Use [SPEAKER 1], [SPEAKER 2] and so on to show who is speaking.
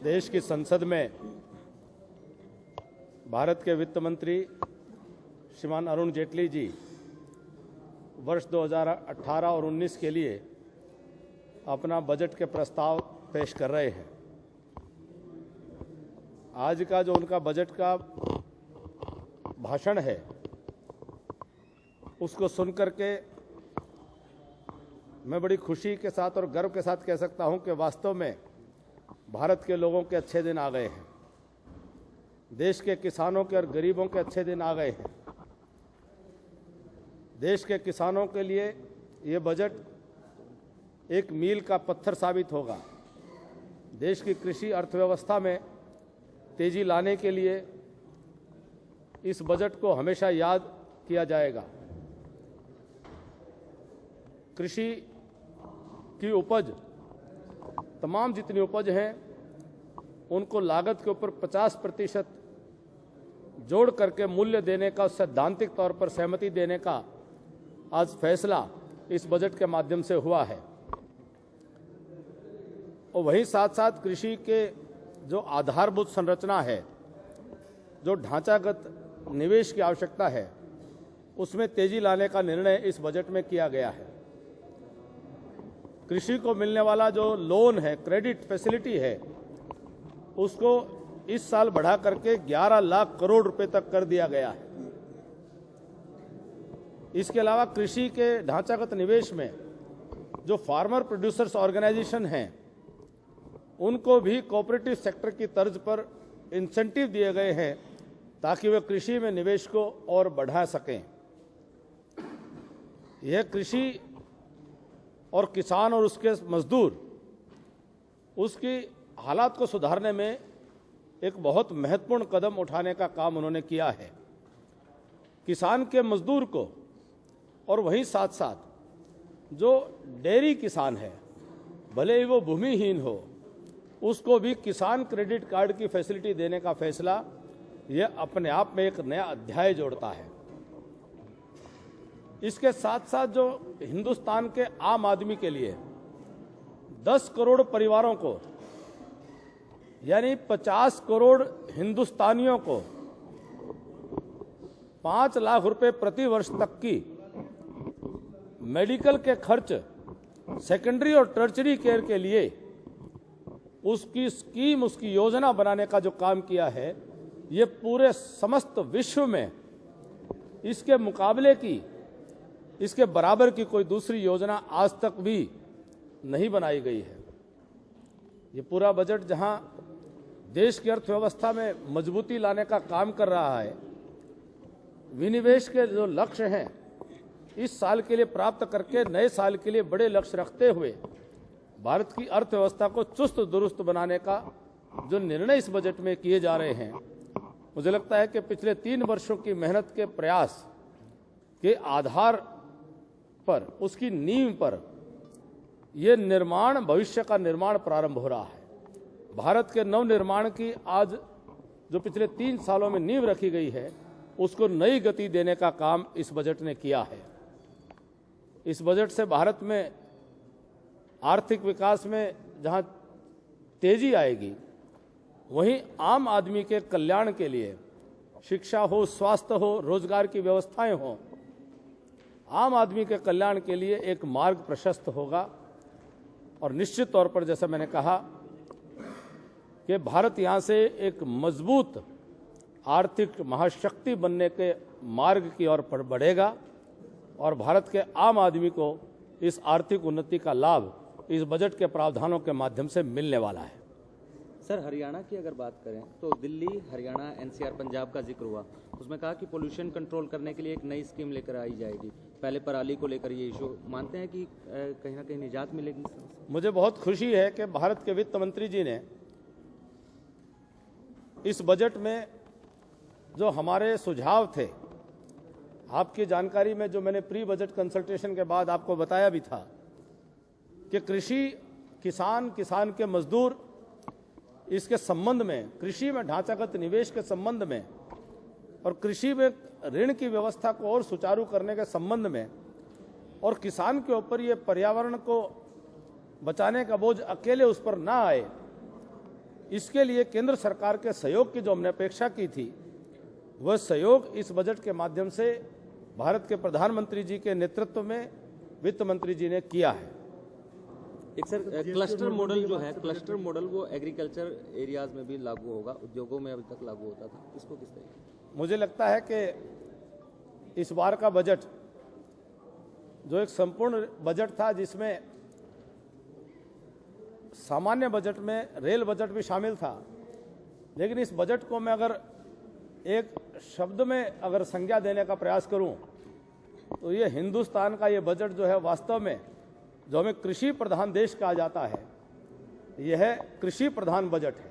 [SPEAKER 1] देश की संसद में भारत के वित्त मंत्री श्रीमान अरुण जेटली जी वर्ष 2018 और 19 के लिए अपना बजट के प्रस्ताव पेश कर रहे हैं। आज का जो उनका बजट का भाषण है उसको सुनकर के मैं बड़ी खुशी के साथ और गर्व के साथ कह सकता हूं कि वास्तव में भारत के लोगों के अच्छे दिन आ गए हैं, देश के किसानों के और गरीबों के अच्छे दिन आ गए हैं। देश के किसानों के लिए ये बजट एक मील का पत्थर साबित होगा। देश की कृषि अर्थव्यवस्था में तेजी लाने के लिए इस बजट को हमेशा याद किया जाएगा। कृषि की उपज, तमाम जितनी उपज हैं उनको लागत के ऊपर 50% जोड़ करके मूल्य देने का, सैद्धांतिक तौर पर सहमति देने का आज फैसला इस बजट के माध्यम से हुआ है। और वहीं साथ साथ कृषि के जो आधारभूत संरचना है, जो ढांचागत निवेश की आवश्यकता है, उसमें तेजी लाने का निर्णय इस बजट में किया गया है। कृषि को मिलने वाला जो लोन है, क्रेडिट फैसिलिटी है, उसको इस साल बढ़ा करके 11 लाख करोड़ रुपए तक कर दिया गया है। इसके अलावा कृषि के ढांचागत निवेश में जो फार्मर प्रोड्यूसर्स ऑर्गेनाइजेशन हैं उनको भी कोऑपरेटिव सेक्टर की तर्ज पर इंसेंटिव दिए गए हैं ताकि वे कृषि में निवेश को और बढ़ा सकें। यह कृषि और किसान और उसके मजदूर, उसकी हालात को सुधारने में एक बहुत महत्वपूर्ण कदम उठाने का काम उन्होंने किया है। किसान के मजदूर को और वहीं साथ साथ जो डेयरी किसान है, भले ही वो भूमिहीन हो, उसको भी किसान क्रेडिट कार्ड की फैसिलिटी देने का फैसला यह अपने आप में एक नया अध्याय जोड़ता है। इसके साथ साथ जो हिंदुस्तान के आम आदमी के लिए 10 करोड़ परिवारों को, यानी 50 करोड़ हिंदुस्तानियों को 5 लाख रुपए प्रति वर्ष तक की मेडिकल के खर्च, सेकेंडरी और टर्चरी केयर के लिए उसकी स्कीम, उसकी योजना बनाने का जो काम किया है, ये पूरे समस्त विश्व में इसके मुकाबले की, इसके बराबर की कोई दूसरी योजना आज तक भी नहीं बनाई गई है। ये पूरा बजट जहां देश की अर्थव्यवस्था में मजबूती लाने का काम कर रहा है, विनिवेश के जो लक्ष्य हैं इस साल के लिए प्राप्त करके नए साल के लिए बड़े लक्ष्य रखते हुए भारत की अर्थव्यवस्था को चुस्त दुरुस्त बनाने का जो निर्णय इस बजट में किए जा रहे हैं, मुझे लगता है कि पिछले 3 वर्षों की मेहनत के प्रयास के आधार पर, उसकी नींव पर यह निर्माण, भविष्य का निर्माण प्रारंभ हो रहा है। भारत के नवनिर्माण की आज जो पिछले 3 सालों में नींव रखी गई है, उसको नई गति देने का काम इस बजट ने किया है। इस बजट से भारत में आर्थिक विकास में जहां तेजी आएगी, वहीं आम आदमी के कल्याण के लिए, शिक्षा हो, स्वास्थ्य हो, रोजगार की व्यवस्थाएं हो, आम आदमी के कल्याण के लिए एक मार्ग प्रशस्त होगा। और निश्चित तौर पर जैसा मैंने कहा कि भारत यहां से एक मजबूत आर्थिक महाशक्ति बनने के मार्ग की ओर बढ़ेगा और भारत के आम आदमी को इस आर्थिक उन्नति का लाभ इस बजट के प्रावधानों के माध्यम से मिलने वाला है।
[SPEAKER 2] सर, हरियाणा की अगर बात करें तो दिल्ली, हरियाणा, एनसीआर, पंजाब का जिक्र हुआ। उसमें कहा कि पोल्यूशन कंट्रोल करने के लिए एक नई स्कीम लेकर आई जाएगी। पहले पराली को लेकर ये इशू, मानते हैं कि कहीं ना कहीं निजात मिलेगी?
[SPEAKER 1] मुझे बहुत खुशी है कि भारत के वित्त मंत्री जी ने इस बजट में जो हमारे सुझाव थे, आपकी जानकारी में जो मैंने प्री बजट कंसल्टेशन के बाद आपको बताया भी था कि कृषि, किसान के मजदूर, इसके संबंध में, कृषि में ढांचागत निवेश के संबंध में और कृषि में ऋण की व्यवस्था को और सुचारू करने के संबंध में, और किसान के ऊपर ये पर्यावरण को बचाने का बोझ अकेले उस पर ना आए, इसके लिए केंद्र सरकार के सहयोग की जो हमने अपेक्षा की थी, वह सहयोग इस बजट के माध्यम से भारत के प्रधानमंत्री जी के नेतृत्व में वित्त मंत्री जी ने किया है।
[SPEAKER 2] एक सर क्लस्टर मॉडल जो है, क्लस्टर मॉडल वो एग्रीकल्चर एरियाज में भी लागू होगा, उद्योगों में अभी तक लागू होता था, इसको किस तरीके?
[SPEAKER 1] मुझे लगता है कि इस बार का बजट जो एक संपूर्ण बजट था, जिसमें सामान्य बजट में रेल बजट भी शामिल था, लेकिन इस बजट को मैं अगर एक शब्द में अगर संज्ञा देने का प्रयास करूं तो ये हिंदुस्तान का ये बजट जो है, वास्तव में जो हमें कृषि प्रधान देश कहा जाता है, यह कृषि प्रधान बजट है।